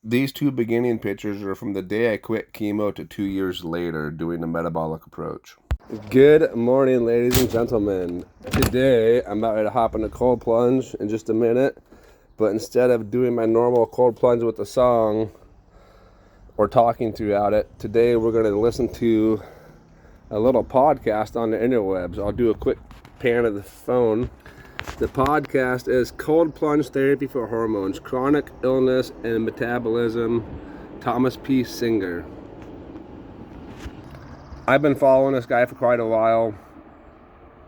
These two beginning pictures are from the day I quit chemo to 2 years later doing the metabolic approach. Good morning, ladies and gentlemen. Today, I'm about to hop in a cold plunge in just a minute, but instead of doing my normal cold plunge with a song or talking throughout it, today we're going to listen to a little podcast on the interwebs. I'll do a quick pan of the phone. The podcast is Cold Plunge Therapy for Hormones, Chronic Illness and Metabolism, Thomas P. Singer. I've been following this guy for quite a while.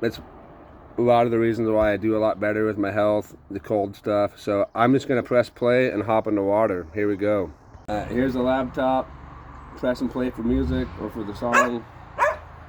It's a lot of the reasons why I do a lot better with my health, the cold stuff. So I'm just going to press play and hop in the water. Here we go. Here's the laptop. Press and play for music or for the song.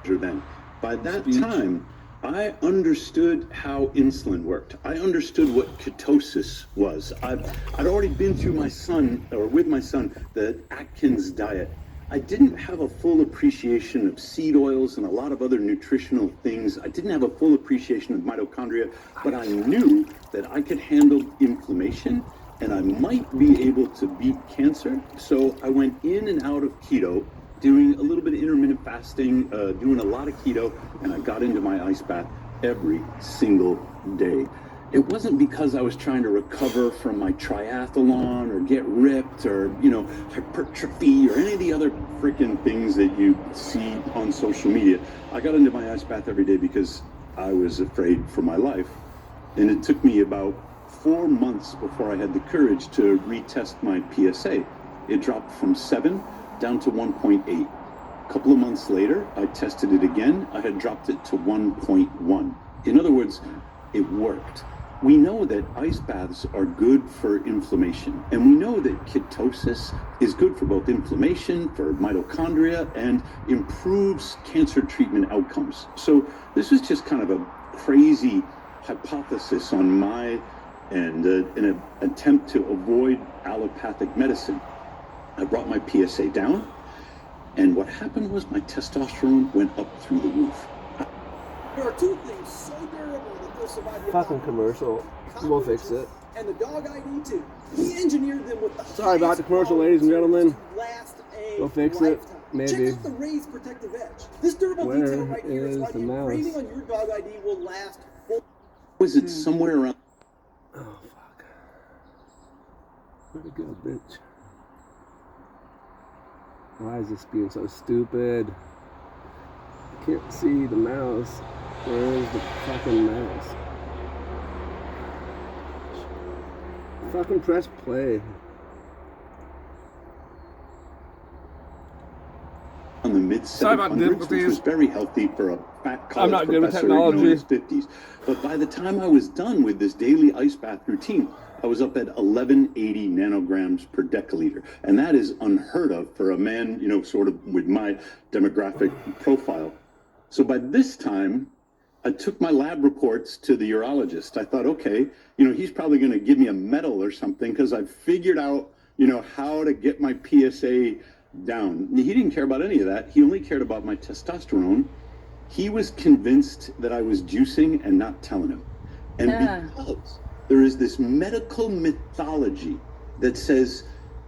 Then, by that time, I understood how insulin worked. I understood what ketosis was. I'd already been through with my son, the Atkins diet. I didn't have a full appreciation of seed oils and a lot of other nutritional things. I didn't have a full appreciation of mitochondria, but I knew that I could handle inflammation and I might be able to beat cancer. So I went in and out of keto, doing a little bit of intermittent fasting, doing a lot of keto, and I got into my ice bath every single day. It wasn't because I was trying to recover from my triathlon or get ripped or, hypertrophy or any of the other freaking things that you see on social media. I got into my ice bath every day because I was afraid for my life. And it took me about 4 months before I had the courage to retest my PSA. It dropped from 7 down to 1.8. A couple of months later, I tested it again. I had dropped it to 1.1. In other words, it worked. We know that ice baths are good for inflammation, and we know that ketosis is good for both inflammation, for mitochondria, and improves cancer treatment outcomes. So this was just kind of a crazy hypothesis on my end, an attempt to avoid allopathic medicine. I brought my PSA down, and what happened was my testosterone went up through the roof. There are two things so durable that they'll survive your Fucking commercial. We'll fix it. And the dog ID too. He engineered them with the Sorry about the commercial, ladies and gentlemen. Last a We'll fix lifetime. it. Maybe. Check out the Raised Protective Edge. This durable Where detail right here is why is the the mouse? engraving on your dog ID will last. Was it somewhere around? Oh, fuck. Where'd it go, bitch? Why is this being so stupid? I can't see the mouse. Where's the fucking mouse? Fucking press play. On the mid Sorry about 700s, which difficulties. was very healthy for a fat college I'm not good with professor in technology. his 50s. But by the time I was done with this daily ice bath routine, I was up at 1180 nanograms per deciliter. And that is unheard of for a man, sort of with my demographic profile. So by this time, I took my lab reports to the urologist. I thought, okay, he's probably going to give me a medal or something because I've figured out, how to get my PSA down. He didn't care about any of that. He only cared about my testosterone. He was convinced that I was juicing and not telling him. And because there is this medical mythology that says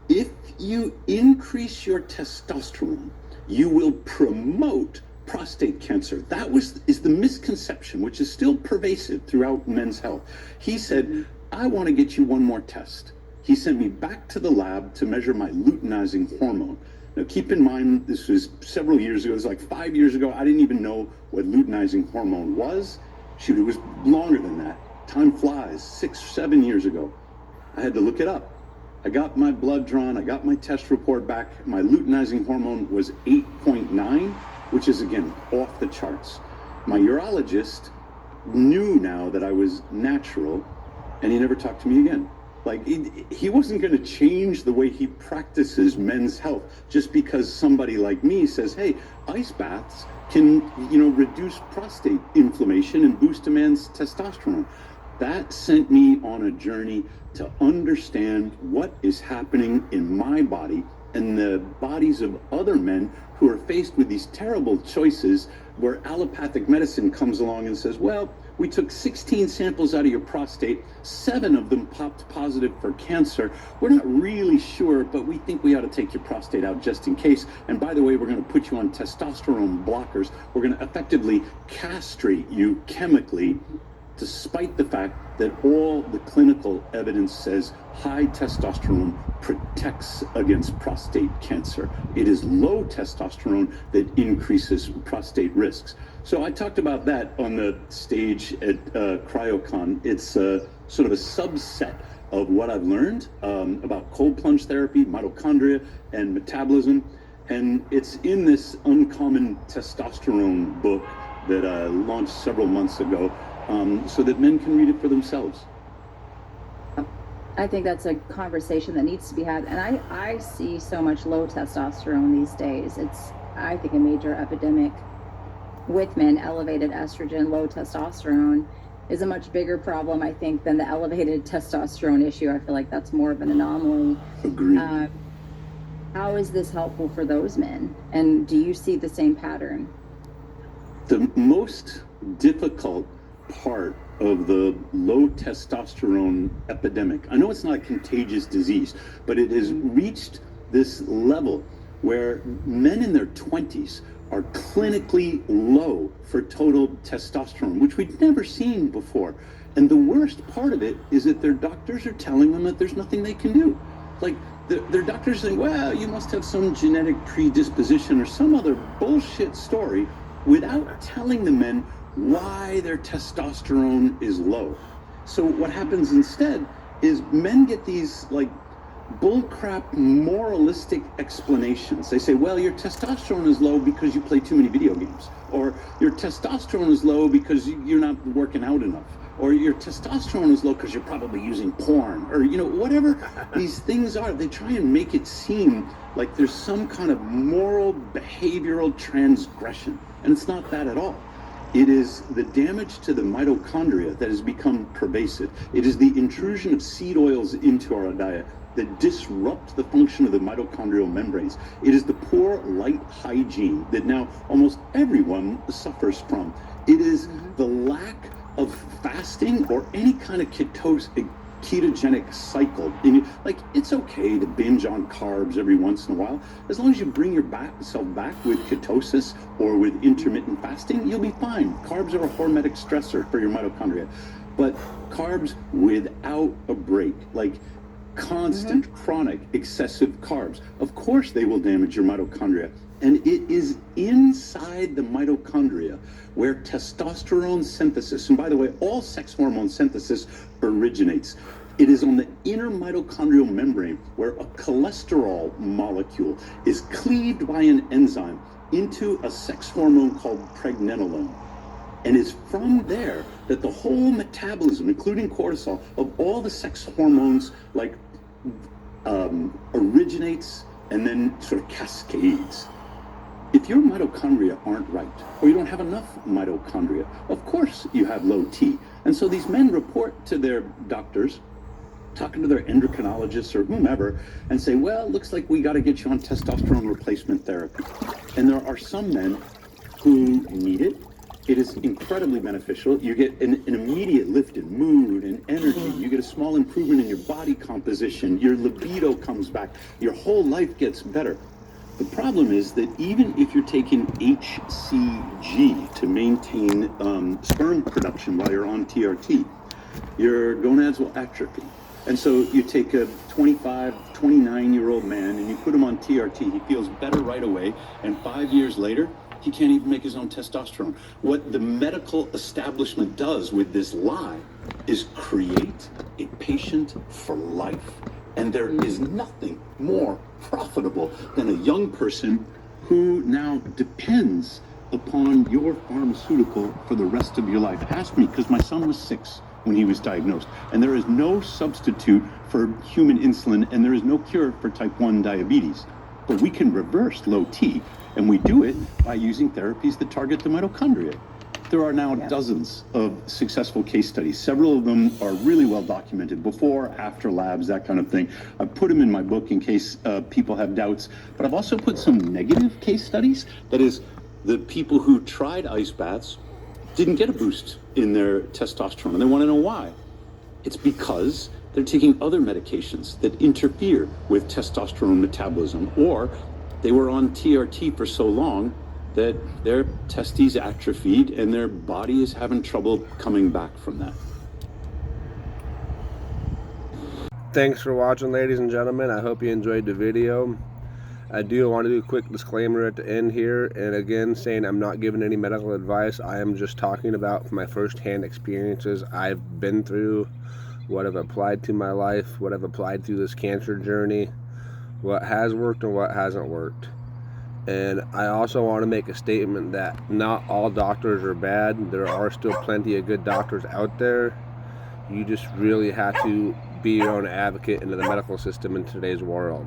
if you increase your testosterone, you will promote prostate cancer. That is the misconception, which is still pervasive throughout men's health. He said, I want to get you one more test. He sent me back to the lab to measure my luteinizing hormone. Now, keep in mind, this was several years ago. It was like 5 years ago. I didn't even know what luteinizing hormone was. Shoot, it was longer than that. Time flies. 6 or 7 years ago. I had to look it up. I got my blood drawn. I got my test report back. My luteinizing hormone was 8.9, which is, again, off the charts. My urologist knew now that I was natural, and he never talked to me again. Like, he wasn't going to change the way he practices men's health just because somebody like me says, hey, ice baths can, reduce prostate inflammation and boost a man's testosterone. That sent me on a journey to understand what is happening in my body and the bodies of other men who are faced with these terrible choices where allopathic medicine comes along and says, well, We took 16 samples out of your prostate. 7 of them popped positive for cancer. We're not really sure, but we think we ought to take your prostate out just in case. And by the way, we're going to put you on testosterone blockers. We're going to effectively castrate you chemically, despite the fact that all the clinical evidence says high testosterone protects against prostate cancer. It is low testosterone that increases prostate risks. So I talked about that on the stage at CryoCon. It's sort of a subset of what I've learned about cold plunge therapy, mitochondria, and metabolism. And it's in this Uncommon Testosterone book that I launched several months ago, so that men can read it for themselves. I think that's a conversation that needs to be had. And I see so much low testosterone these days. It's, I think, a major epidemic with men. Elevated estrogen, low testosterone is a much bigger problem, I think, than the elevated testosterone issue. I feel like that's more of an anomaly. Agreed. How is this helpful for those men? And do you see the same pattern? The most difficult part of the low testosterone epidemic, I know it's not a contagious disease, but it has reached this level where men in their 20s are clinically low for total testosterone, which we'd never seen before. And the worst part of it is that their doctors are telling them that there's nothing they can do. Like, their doctors saying, well, you must have some genetic predisposition or some other bullshit story, without telling the men why their testosterone is low. So what happens instead is men get these like bullcrap moralistic explanations. They say, well, your testosterone is low because you play too many video games, or your testosterone is low because you're not working out enough, or your testosterone is low because you're probably using porn, or whatever these things are. They try and make it seem like there's some kind of moral behavioral transgression, and it's not that at all. It is the damage to the mitochondria that has become pervasive. It is the intrusion of seed oils into our diet that disrupt the function of the mitochondrial membranes. It is the poor light hygiene that now almost everyone suffers from. It is the lack of fasting or any kind of ketogenic cycle. Like, it's okay to binge on carbs every once in a while. As long as you bring yourself back with ketosis or with intermittent fasting, you'll be fine. Carbs are a hormetic stressor for your mitochondria. But carbs without a break, like constant, chronic, excessive carbs, of course they will damage your mitochondria. And it is inside the mitochondria where testosterone synthesis, and by the way, all sex hormone synthesis originates. It is on the inner mitochondrial membrane where a cholesterol molecule is cleaved by an enzyme into a sex hormone called pregnenolone. And it's from there that the whole metabolism, including cortisol, of all the sex hormones, like originates and then sort of cascades. If your mitochondria aren't right, or you don't have enough mitochondria, of course you have low T. And so these men report to their doctors, talking to their endocrinologists or whomever, and say, well, it looks like we got to get you on testosterone replacement therapy. And there are some men who need it. It is incredibly beneficial. You get an immediate lift in mood and energy. You get a small improvement in your body composition. Your libido comes back. Your whole life gets better. The problem is that even if you're taking HCG to maintain sperm production while you're on TRT, your gonads will atrophy. And so you take a 25, 29-year-old man and you put him on TRT. He feels better right away. And 5 years later, he can't even make his own testosterone. What the medical establishment does with this lie is create a patient for life. And there is nothing more profitable than a young person who now depends upon your pharmaceutical for the rest of your life. Ask me, because my son was 6 when he was diagnosed, and there is no substitute for human insulin, and there is no cure for type 1 diabetes. But we can reverse low T, and we do it by using therapies that target the mitochondria. There are now dozens of successful case studies. Several of them are really well documented, before, after labs, that kind of thing. I've put them in my book in case people have doubts, but I've also put some negative case studies. That is, the people who tried ice baths didn't get a boost in their testosterone, and they want to know why. It's because they're taking other medications that interfere with testosterone metabolism, or they were on TRT for so long that their testes atrophied and their body is having trouble coming back from that. Thanks for watching, ladies and gentlemen. I hope you enjoyed the video. I do want to do a quick disclaimer at the end here, and again saying I'm not giving any medical advice. I am just talking about my first-hand experiences I've been through, what I've applied to my life, what I've applied through this cancer journey, what has worked and what hasn't worked. And I also want to make a statement that not all doctors are bad. There are still plenty of good doctors out there. You just really have to be your own advocate into the medical system in today's world.